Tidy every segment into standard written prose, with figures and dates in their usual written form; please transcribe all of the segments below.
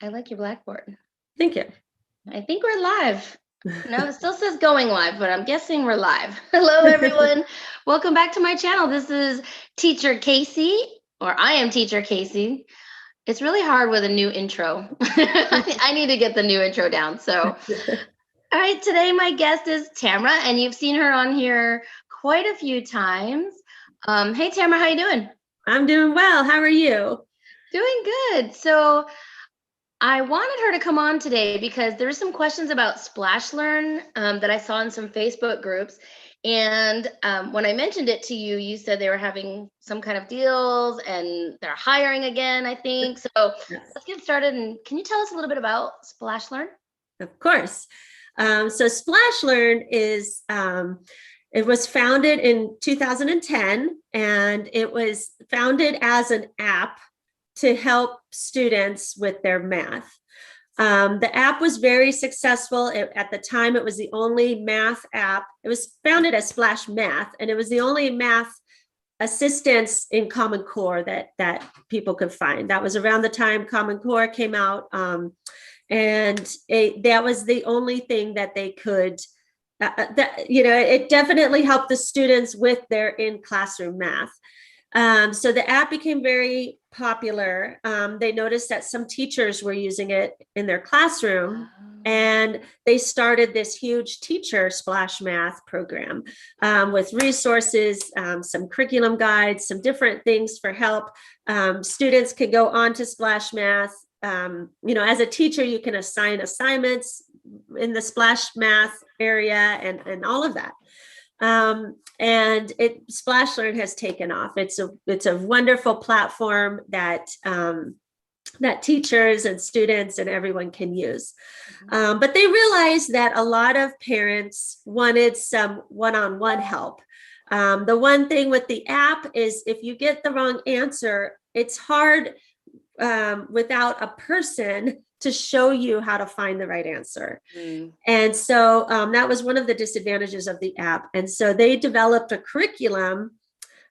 I like your blackboard. Thank you. I think we're live. No, it still says going live, but I'm guessing we're live. Hello, everyone. Welcome back to my channel. This is Teacher Kasie, or I am Teacher Kasie. It's really hard with a new intro. I need to get the new intro down. So, all right, today my guest is Tamara, and you've seen her on here quite a few times. Hey, Tamara, how you doing? I'm doing well. How are you? Doing good. So I wanted her to come on today because there were some questions about Splashlearn that I saw in some Facebook groups. And when I mentioned it to you, you said they were having some kind of deals and they're hiring again, I think. So Yes. let's get started. And can you tell us a little bit about Splashlearn? Of course. So Splashlearn is, it was founded in 2010, and it was founded as an app to help students with their math. The app was very successful. At the time, it was the only math app. It was founded as Splash Math, and it was the only math assistance in Common Core that people could find. That was around the time Common Core came out, and that was the only thing that they could. It definitely helped the students with their in-classroom math. So the app became very popular. They noticed that some teachers were using it in their classroom, and they started this huge teacher Splash Math program with resources, some curriculum guides, some different things for help. Students could go on to Splash Math. As a teacher, you can assign assignments in the Splash Math area and all of that. And Splashlearn has taken off. It's a wonderful platform that teachers and students and everyone can use. But they realized that a lot of parents wanted some one-on-one help. The one thing with the app is if you get the wrong answer, it's hard without a person to show you how to find the right answer. And so that was one of the disadvantages of the app. And so they developed a curriculum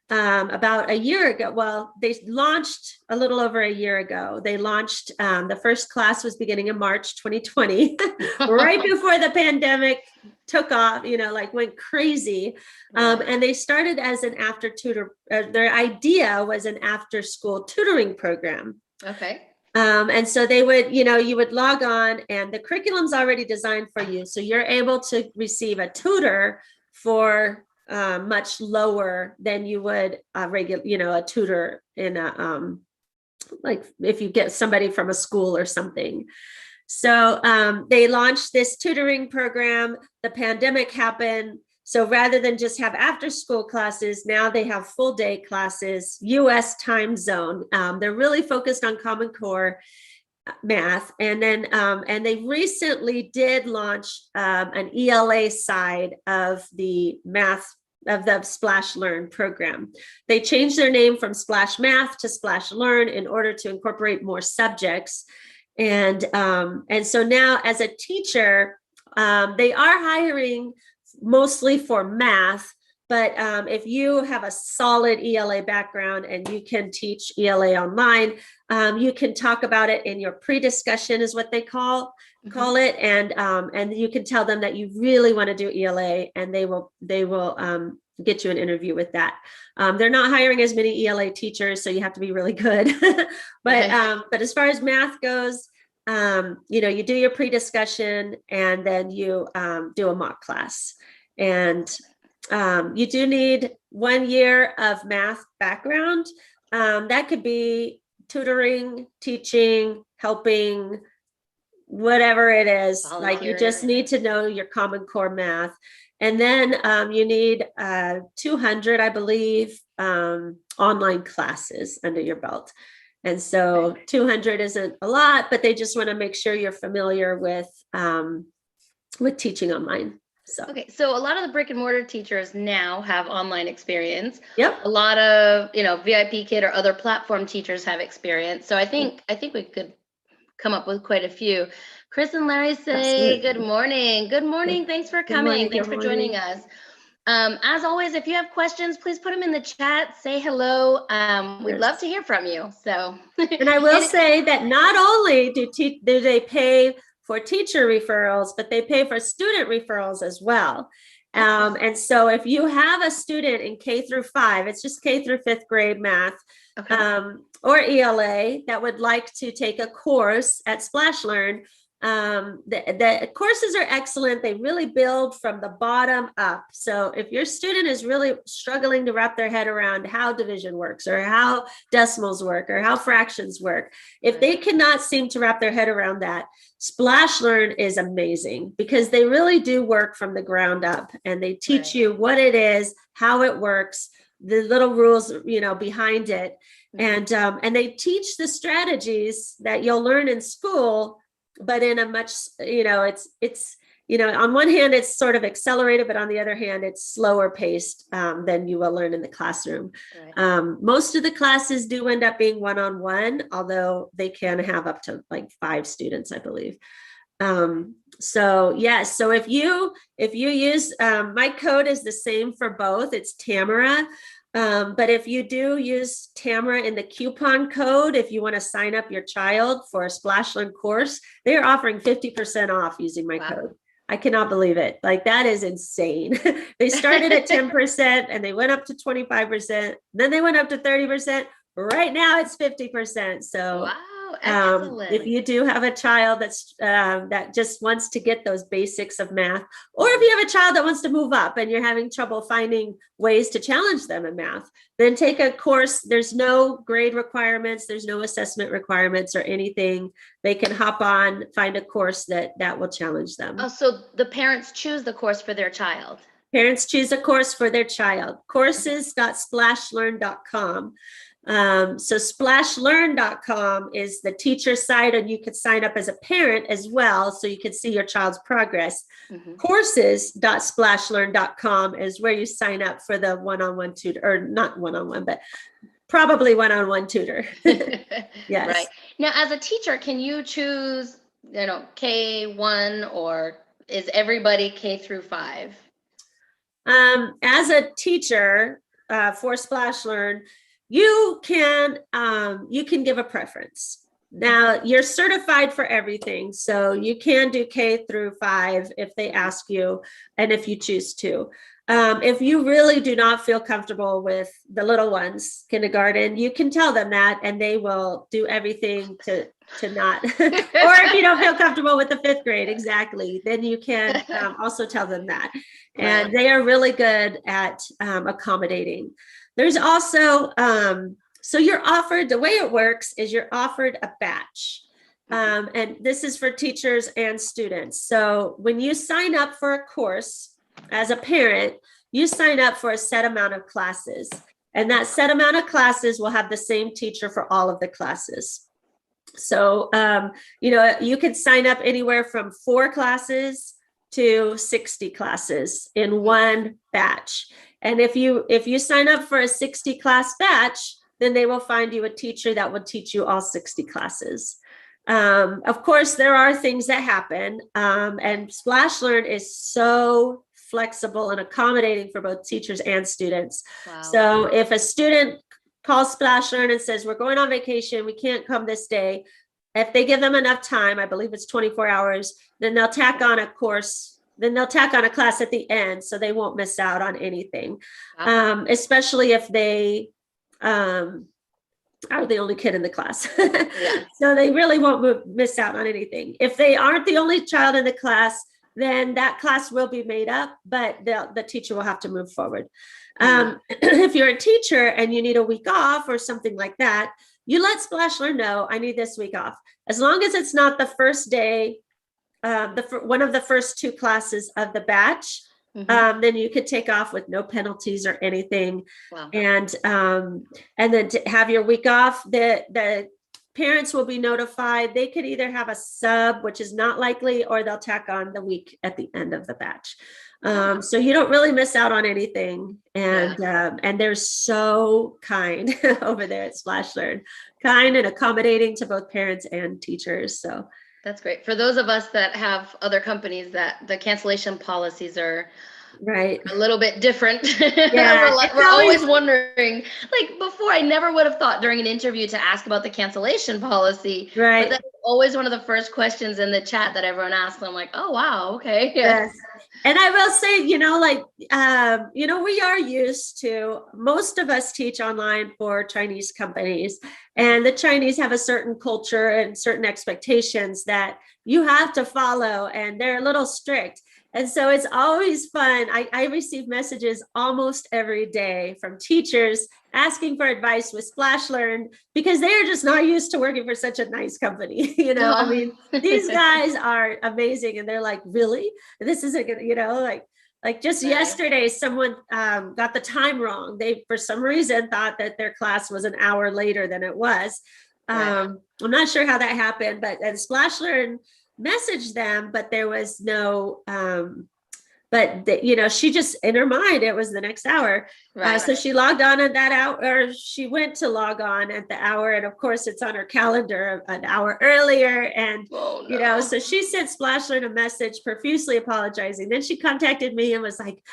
about a year ago. Well, they launched a little over a year ago. They launched, the first class was beginning in March 2020, right before the pandemic took off, went crazy. And they started as an after tutor. Their idea was an after school tutoring program. Okay. And so they would, you would log on and the curriculum's already designed for you. So you're able to receive a tutor for much lower than you would a tutor in like if you get somebody from a school or something. So they launched this tutoring program. The pandemic happened. So rather than just have after school classes, now they have full day classes, US time zone. They're really focused on Common Core math. And then, and they recently did launch an ELA side of the math of the Splashlearn program. They changed their name from Splash Math to Splashlearn in order to incorporate more subjects. And so now as a teacher, they are hiring mostly for math, but if you have a solid ELA background and you can teach ELA online, you can talk about it in your pre-discussion is what they call it, and you can tell them that you really want to do ELA, and they will get you an interview with that. They're not hiring as many ELA teachers, so you have to be really good. But as far as math goes, you do your pre-discussion and then you do a mock class. And you do need 1 year of math background. That could be tutoring, teaching, helping, whatever it is. Like you just need to know your Common Core math. And then you need 200, I believe, online classes under your belt. And so 200 isn't a lot, but they just want to make sure you're familiar with teaching online. So. Okay, so a lot of the brick and mortar teachers now have online experience. Yep. A lot of VIPKid or other platform teachers have experience. So I think we could come up with quite a few. Chris and Larry say good morning. Good morning. Thanks for coming. Thanks for joining us. As always, if you have questions, please put them in the chat. Say hello. We'd Yes. love to hear from you. So, And I will say that not only do they pay for teacher referrals, but they pay for student referrals as well. And so if you have a student in K through 5, it's just K through 5th grade math, okay. Or ELA that would like to take a course at Splashlearn, the courses are excellent. They really build from the bottom up. So if your student is really struggling to wrap their head around how division works or how decimals work or how fractions work, if they cannot seem to wrap their head around that, Splashlearn is amazing because they really do work from the ground up, and they teach you what it is, how it works, the little rules, behind it. And they teach the strategies that you'll learn in school, but in a much, it's on one hand, it's sort of accelerated, but on the other hand, it's slower paced than you will learn in the classroom. Most of the classes do end up being one-on-one, although they can have up to like 5 students, I believe. So yes, so if you use, my code is the same for both, it's Tamara. But if you do use Tamara in the coupon code, if you want to sign up your child for a Splashlearn course, they are offering 50% off using my code. I cannot believe it. Like, that is insane. They started at 10% and they went up to 25%. Then they went up to 30%. Right now it's 50%. So excellent. if you do have a child that's that just wants to get those basics of math, or if you have a child that wants to move up and you're having trouble finding ways to challenge them in math, then take a course. There's no grade requirements, there's no assessment requirements or anything. They can hop on, find a course that will challenge them. Oh, so the parents choose the course for their child. Parents choose a course for their child. Courses.splashlearn.com. So splashlearn.com is the teacher site, and you could sign up as a parent as well, so you can see your child's progress. Courses.splashlearn.com is where you sign up for the one-on-one tutor, or not one-on-one, but probably one-on-one tutor. Yes. Right. Now, as a teacher, can you choose, K1, or is everybody K through 5? As a teacher for Splashlearn, you can give a preference. Now, you're certified for everything, so you can do K through 5 if they ask you, and if you choose to. If you really do not feel comfortable with the little ones, kindergarten, you can tell them that, and they will do everything to not. Or if you don't feel comfortable with the 5th grade, exactly, then you can also tell them that. And they are really good at accommodating. There's also, so you're offered, the way it works is you're offered a batch. And this is for teachers and students. So when you sign up for a course as a parent, you sign up for a set amount of classes. And that set amount of classes will have the same teacher for all of the classes. So, you could sign up anywhere from 4 classes to 60 classes in one batch. And if you sign up for a 60 class batch, then they will find you a teacher that will teach you all 60 classes. Of course, there are things that happen, and Splashlearn is so flexible and accommodating for both teachers and students. So if a student calls Splashlearn and says, we're going on vacation, we can't come this day, if they give them enough time, I believe it's 24 hours, then they'll tack on a course, then they'll tack on a class at the end, so they won't miss out on anything. Especially if they are the only kid in the class. So they really won't miss out on anything. If they aren't the only child in the class, then that class will be made up, but the teacher will have to move forward. If you're a teacher and you need a week off or something like that, you let Splashlearn know, I need this week off. As long as it's not the first day, one of the first 2 classes of the batch, then you could take off with no penalties or anything. And then to have your week off, the parents will be notified. They could either have a sub, which is not likely, or they'll tack on the week at the end of the batch. So you don't really miss out on anything. And they're so kind over there at Splashlearn, kind and accommodating to both parents and teachers. So that's great. For those of us that have other companies, that the cancellation policies are Right. a little bit different. Yeah. We're always wondering, like before, I never would have thought during an interview to ask about the cancellation policy, but Right. that's always one of the first questions in the chat that everyone asks. I'm like, oh, wow. Okay. Yes. And I will say, we are used to, most of us teach online for Chinese companies, and the Chinese have a certain culture and certain expectations that you have to follow, and they're a little strict. And so it's always fun. I receive messages almost every day from teachers asking for advice with Splashlearn because they are just not used to working for such a nice company. I mean, these guys are amazing, and they're like, really? This isn't gonna, like just Nice. yesterday, someone got the time wrong. They, for some reason, thought that their class was an hour later than it was. I'm not sure how that happened, but and Splashlearn messaged them, but there was no she just, in her mind, it was the next hour. So she logged on at that hour, or she went to log on at the hour, and of course it's on her calendar an hour earlier. And so she sent Splashlearn a message profusely apologizing. Then she contacted me and was like,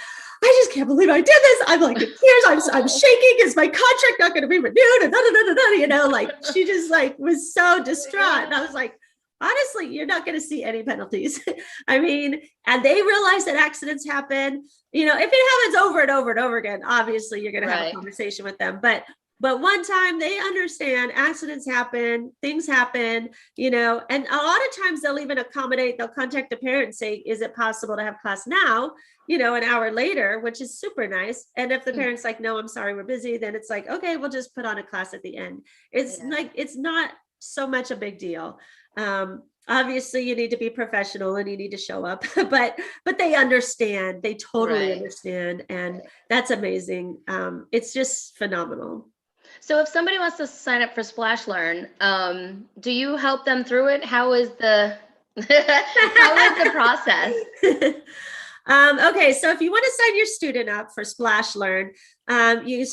I just can't believe I did this. I'm like in tears. I'm shaking. Is my contract not going to be renewed? And like she just like was so distraught. And I was like, honestly, you're not going to see any penalties. I mean, and they realize that accidents happen. If it happens over and over and over again, obviously you're going to have a conversation with them. But one time they understand accidents happen, things happen, and a lot of times they'll even accommodate, they'll contact the parent and say, is it possible to have class now, an hour later, which is super nice. And if the parent's like, no, I'm sorry, we're busy, then it's like, okay, we'll just put on a class at the end. It's like, it's not so much a big deal. Obviously you need to be professional and you need to show up, but they understand, they totally understand. And that's amazing. It's just phenomenal. So if somebody wants to sign up for Splashlearn, do you help them through it? How is the process? Okay, so if you want to sign your student up for Splashlearn, you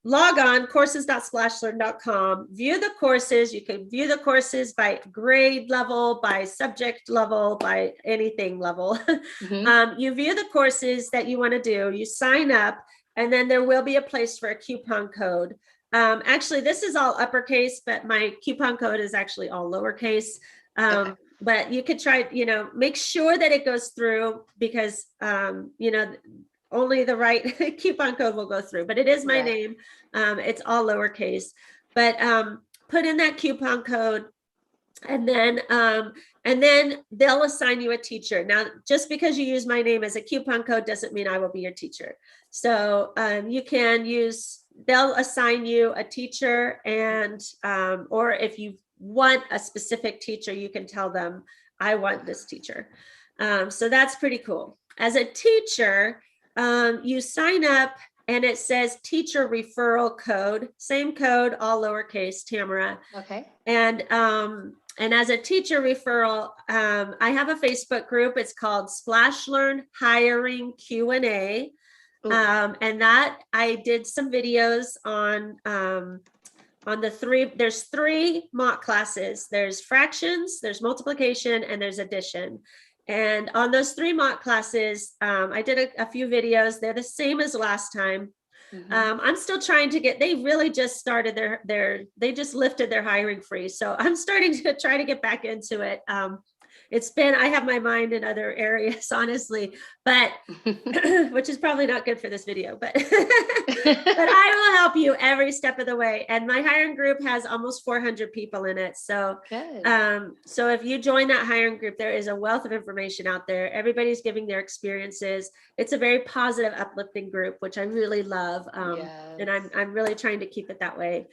log on courses.splashlearn.com, view the courses. You can view the courses by grade level, by subject level, by anything level. You view the courses that you want to do, you sign up, and then there will be a place for a coupon code. Actually, this is all uppercase, but my coupon code is actually all lowercase. But you could try, make sure that it goes through, because, only the right coupon code will go through, but it is my name. It's all lowercase, but put in that coupon code, and then they'll assign you a teacher. Now, just because you use my name as a coupon code doesn't mean I will be your teacher. So you can use, they'll assign you a teacher, and or if you want a specific teacher, you can tell them, I want this teacher. So that's pretty cool. As a teacher, you sign up and it says teacher referral code, same code, all lowercase, Tamara. Okay. And as a teacher referral, I have a Facebook group. It's called Splashlearn Hiring Q&A. And that I did some videos on there's 3 mock classes. There's fractions, there's multiplication, and there's addition. And on those 3 mock classes, I did a few videos. They're the same as last time. I'm still trying to get, they really just started they just lifted their hiring freeze. So I'm starting to try to get back into it. I have my mind in other areas, honestly, but which is probably not good for this video, but I will help you every step of the way. And my hiring group has almost 400 people in it. So, so if you join that hiring group, there is a wealth of information out there. Everybody's giving their experiences. It's a very positive, uplifting group, which I really love. And I'm really trying to keep it that way.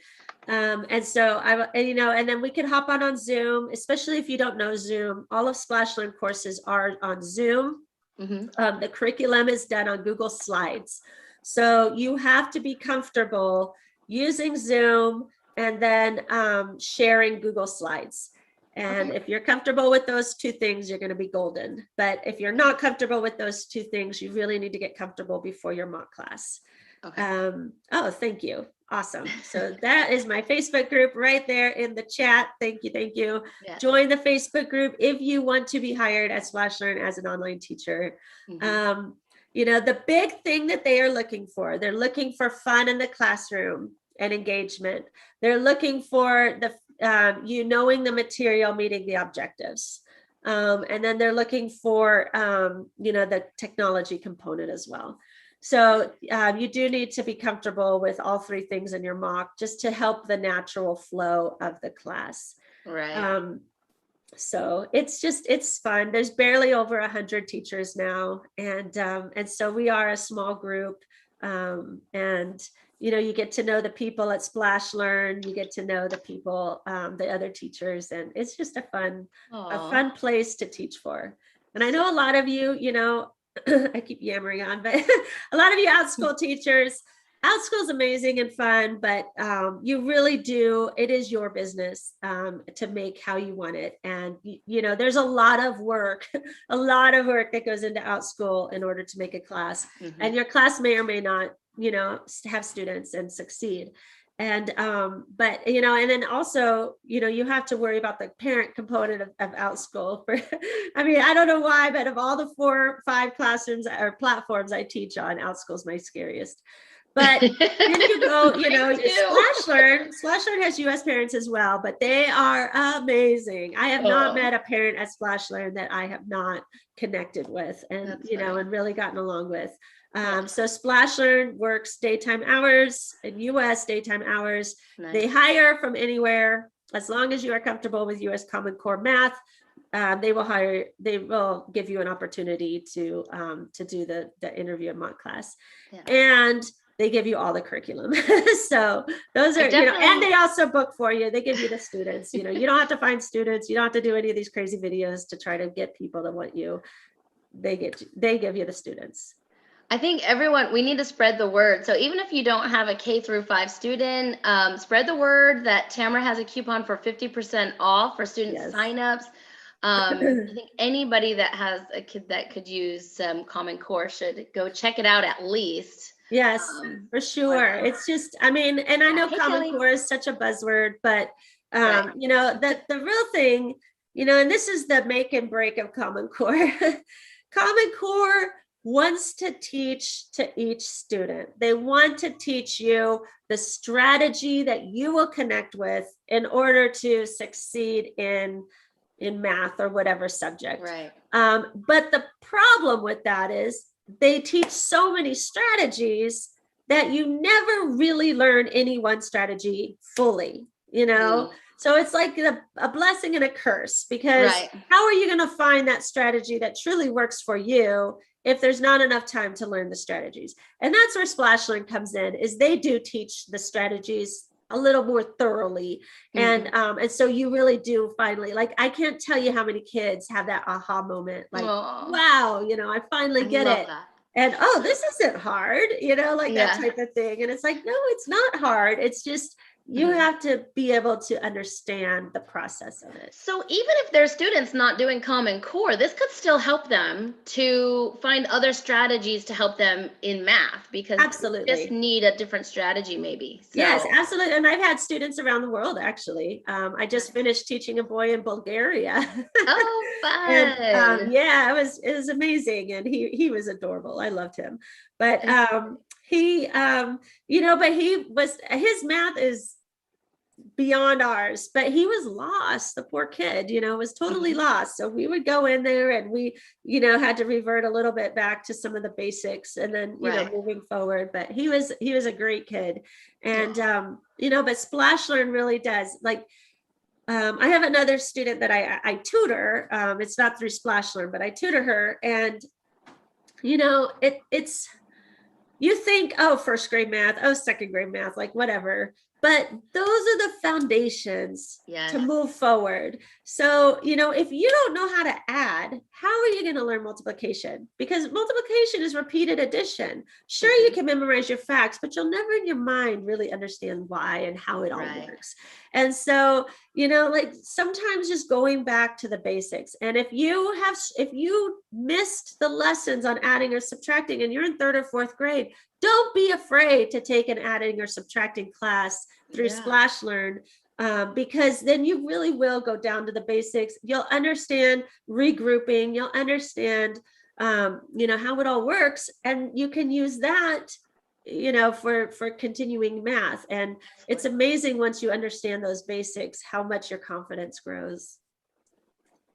And so and then we can hop on Zoom, especially if you don't know Zoom. All of Splashlearn courses are on Zoom. The curriculum is done on Google Slides. So you have to be comfortable using Zoom and then sharing Google Slides. And if you're comfortable with those 2 things, you're going to be golden. But if you're not comfortable with those 2 things, you really need to get comfortable before your mock class. Oh, thank you. Awesome. So that is my Facebook group right there in the chat. Thank you. Thank you. Yes. Join the Facebook group if you want to be hired at Splashlearn as an online teacher. the big thing that they are looking for, they're looking for fun in the classroom and engagement. They're looking for you knowing the material, meeting the objectives. And then they're looking for, the technology component as well. So you do need to be comfortable with all three things in your mock just to help the natural flow of the class. Right. So it's fun. There's barely over 100 teachers now. And so we are a small group. And you get to know the people at Splashlearn, you get to know the people, the other teachers, and it's just a fun place to teach for. And I know a lot of you, I keep yammering on, but a lot of you OutSchool teachers, OutSchool is amazing and fun, but you really do, it is your business to make how you want it. And, there's a lot of work that goes into OutSchool in order to make a class. Mm-hmm. And your class may or may not, have students and succeed. And, but, and then also, you have to worry about the parent component of OutSchool. I don't know why, but of all the 4 or 5 classrooms or platforms I teach on, OutSchool is my scariest. But then you go, Splashlearn has US parents as well, but they are amazing. I have not met a parent at Splashlearn that I have not connected with and, and really gotten along with. So Splashlearn works daytime hours and US daytime hours. Nice. They hire from anywhere as long as you are comfortable with US Common Core math. They will give you an opportunity to do the interview and mock class. Yeah. And they give you all the curriculum. So those are, and they also book for you. They give you the students, you don't have to find students. You don't have to do any of these crazy videos to try to get people to want you. They give you the students. I think we need to spread the word. So even if you don't have a K-5 student, spread the word that Tamara has a coupon for 50% off for student signups. I think anybody that has a kid that could use some Common Core should go check it out at least. Yes, for sure. It's just, and I know Common Core is such a buzzword, but the real thing, and this is the make and break of Common Core. Common Core wants to teach to each student. They want to teach you the strategy that you will connect with in order to succeed in math or whatever subject. Right. But the problem with that is they teach so many strategies that you never really learn any one strategy fully, So it's like a blessing and a curse, because how are you going to find that strategy that truly works for you if there's not enough time to learn the strategies? And that's where Splashlearn comes in, is they do teach the strategies a little more thoroughly. Mm-hmm. And so you really do finally, I can't tell you how many kids have that aha moment, wow, I finally get it. That. And, this isn't hard, that type of thing. And it's like, no, it's not hard. It's just, you have to be able to understand the process of it. So even if their students not doing Common Core, this could still help them to find other strategies to help them in math, because absolutely they just need a different strategy maybe. So. Yes, absolutely. And I've had students around the world, actually. I just finished teaching a boy in Bulgaria. Oh, fun. And, it was amazing. And he was adorable. I loved him. But his math is beyond ours, but he was lost. The poor kid, was totally lost. So we would go in there and we, had to revert a little bit back to some of the basics and then, moving forward. But he was a great kid. And, but Splashlearn really does, I have another student that I tutor. It's not through Splashlearn, but I tutor her. And, it's, you think, first grade math, second grade math, whatever. But those are the foundations to move forward. So, if you don't know how to add, how are you going to learn multiplication? Because multiplication is repeated addition. Sure, you can memorize your facts, but you'll never in your mind really understand why and how it all works. And so, sometimes just going back to the basics. And if you missed the lessons on adding or subtracting and you're in 3rd or 4th grade, don't be afraid to take an adding or subtracting class through Splashlearn, because then you really will go down to the basics. You'll understand regrouping. You'll understand, how it all works, and you can use that, for continuing math. And it's amazing once you understand those basics, how much your confidence grows.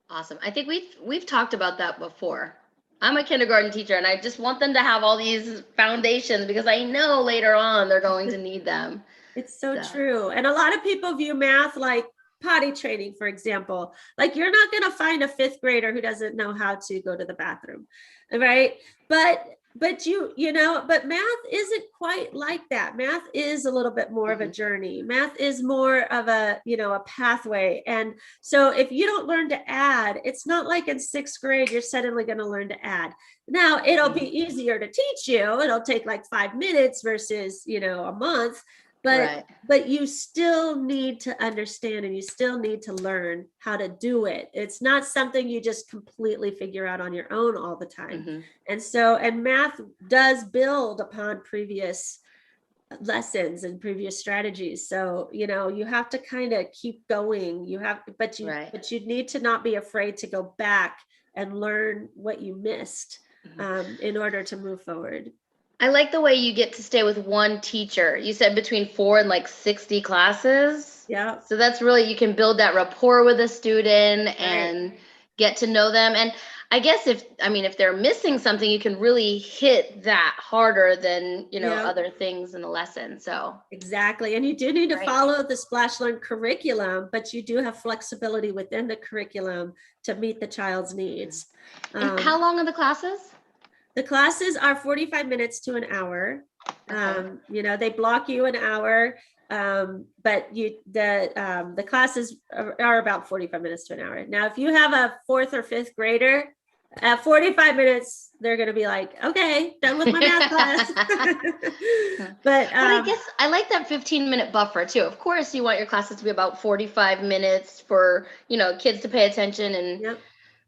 Awesome. I think we've talked about that before. I'm a kindergarten teacher, and I just want them to have all these foundations because I know later on they're going to need them. It's so true. And a lot of people view math like potty training, for example. Like, you're not going to find a 5th grader who doesn't know how to go to the bathroom, right? But math isn't quite like that. Math is a little bit more of a journey. Math is more of a pathway. And so if you don't learn to add, it's not like in 6th grade, you're suddenly going to learn to add. Now, it'll be easier to teach you. It'll take like 5 minutes versus, a month. But you still need to understand, and you still need to learn how to do it. It's not something you just completely figure out on your own all the time. And math does build upon previous lessons and previous strategies. So, you have to kind of keep going. But you need to not be afraid to go back and learn what you missed in order to move forward. I like the way you get to stay with one teacher. You said between 4 and like 60 classes. Yeah. So that's really, you can build that rapport with a student and get to know them. And I guess if they're missing something, you can really hit that harder than, other things in the lesson. So exactly. And you do need to follow the Splashlearn curriculum, but you do have flexibility within the curriculum to meet the child's needs. And how long are the classes? The classes are 45 minutes to an hour. They block you an hour, but the classes are about 45 minutes to an hour. Now, if you have a 4th or 5th grader, at 45 minutes, they're going to be like, okay, done with my math class. But I guess I like that 15-minute buffer too. Of course, you want your classes to be about 45 minutes for, kids to pay attention and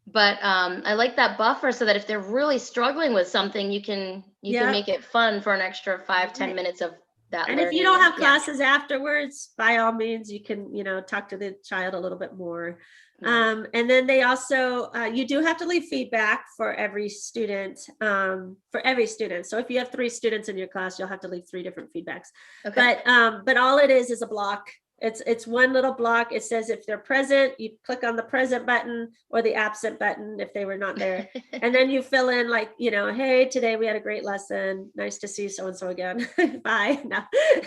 But I like that buffer so that if they're really struggling with something, you can make it fun for an extra 5-10 minutes of that. And if you don't have classes afterwards, by all means, you can, talk to the child a little bit more. And then they also, you do have to leave feedback for every student. So if you have 3 students in your class, you'll have to leave 3 different feedbacks. Okay. But all it is a block. It's one little block. It says if they're present, you click on the present button or the absent button if they were not there. And then you fill in like, hey, today we had a great lesson. Nice to see so-and-so again. Bye. No.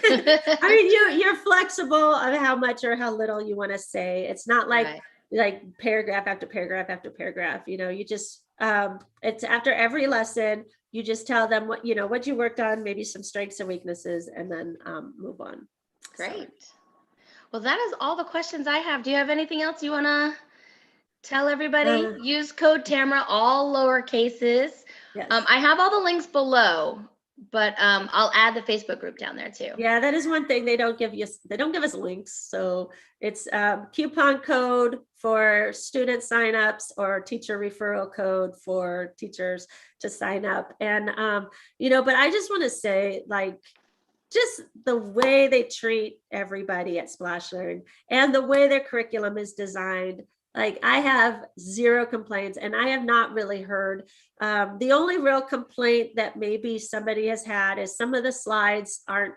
You're flexible on how much or how little you want to say. It's not like paragraph after paragraph after paragraph. You just, it's after every lesson, you just tell them what you worked on, maybe some strengths and weaknesses, and then move on. Great. Well, that is all the questions I have. Do you have anything else you want to tell everybody? Use code Tamara, all lower cases. Yes. I have all the links below, but I'll add the Facebook group down there too. Yeah, that is one thing they don't give us links. So it's coupon code for student signups or teacher referral code for teachers to sign up. And, but I just want to say, like, just the way they treat everybody at Splashlearn and the way their curriculum is designed, like, I have 0 complaints, and I have not really heard. The only real complaint that maybe somebody has had is some of the slides aren't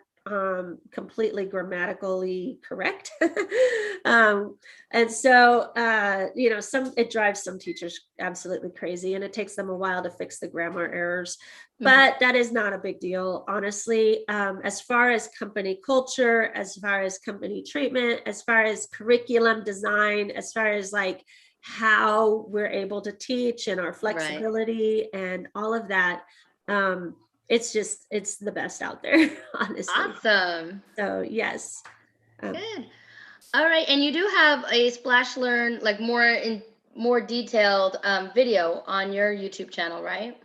completely grammatically correct. And so, it drives some teachers absolutely crazy, and it takes them a while to fix the grammar errors. But that is not a big deal, honestly. As far as company culture, as far as company treatment, as far as curriculum design, as far as like how we're able to teach and our flexibility and all of that, it's the best out there, honestly. Awesome. So yes. Good. All right. And you do have a Splashlearn, like more detailed video on your YouTube channel, right?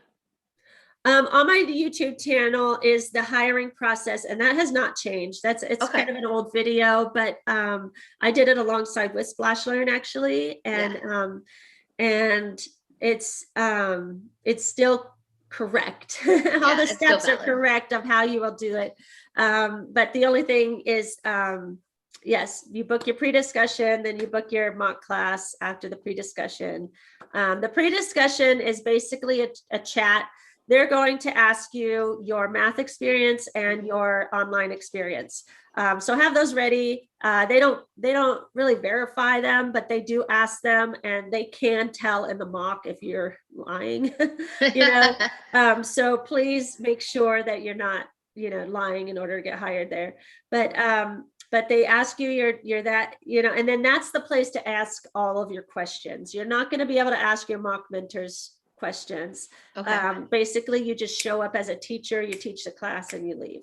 On my YouTube channel is the hiring process, and that has not changed. It's kind of an old video, but I did it alongside with Splashlearn actually, and it's still correct. All the steps are correct of how you will do it. But the only thing is Yes, you book your pre-discussion, then you book your mock class after the pre-discussion. The pre-discussion is basically a chat. They're going to ask you your math experience and your online experience. So have those ready. They don't really verify them, but they do ask them, and they can tell in the mock if you're lying. So please make sure that you're not, lying in order to get hired there. But they ask you, you're that, and then that's the place to ask all of your questions. You're not going to be able to ask your mock mentors questions. Okay. Basically, you just show up as a teacher, you teach the class, and you leave.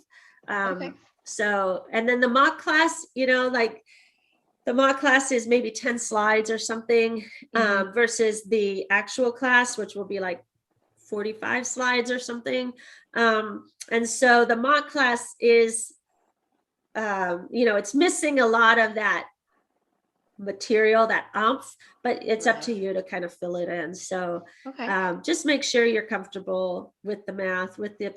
Okay. So, and then the mock class, like the mock class is maybe 10 slides or something, versus the actual class, which will be like 45 slides or something. And so the mock class is, it's missing a lot of that material, that oomph, but it's up to you to kind of fill it in. So just make sure you're comfortable with the math, with the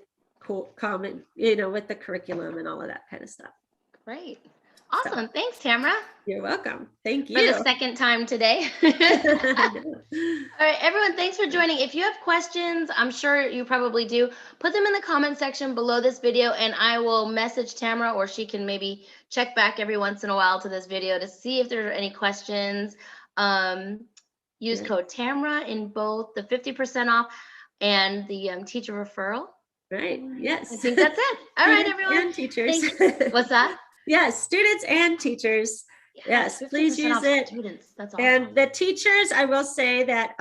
comment, with the curriculum and all of that kind of stuff. Great. Awesome. Thanks, Tamara. You're welcome. Thank you. For the second time today. All right, everyone, thanks for joining. If you have questions, I'm sure you probably do, put them in the comment section below this video, and I will message Tamara, or she can maybe check back every once in a while to this video to see if there are any questions. Use code Tamara in both the 50% off and the teacher referral. Right. Yes. I think that's it. All right, everyone. And teachers. What's that? Yes, students and teachers. Yes, please use it. Students. That's awesome. And the teachers, I will say that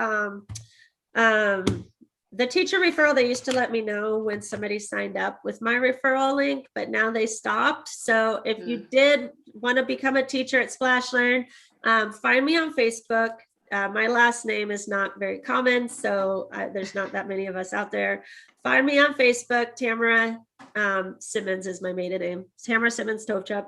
the teacher referral, they used to let me know when somebody signed up with my referral link, but now they stopped. So if you did want to become a teacher at Splashlearn, find me on Facebook. My last name is not very common, so there's not that many of us out there. Find me on Facebook. Tamara Simmons is my maiden name. Tamara Simmons Tovchup.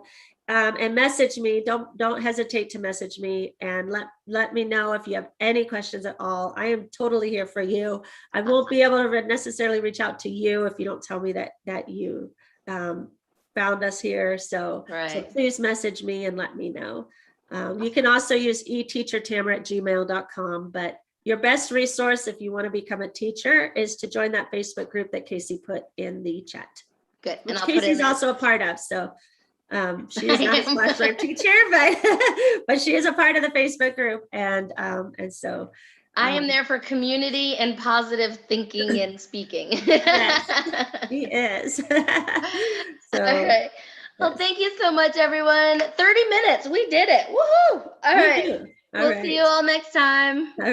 And message me. Don't hesitate to message me, and let me know if you have any questions at all. I am totally here for you. I won't be able to necessarily reach out to you if you don't tell me that you found us here. So please message me and let me know. You can also use eteachertamara@gmail.com, but your best resource if you want to become a teacher is to join that Facebook group that Kasie put in the chat. Good. Which Casey's also a part of. So she is not a Splashlearn teacher, but she is a part of the Facebook group. And so I am there for community and positive thinking and speaking. Yes, he is. So, all right. Well, thank you so much, everyone. 30 minutes. We did it. Woohoo. All right. We'll see you all next time. Bye.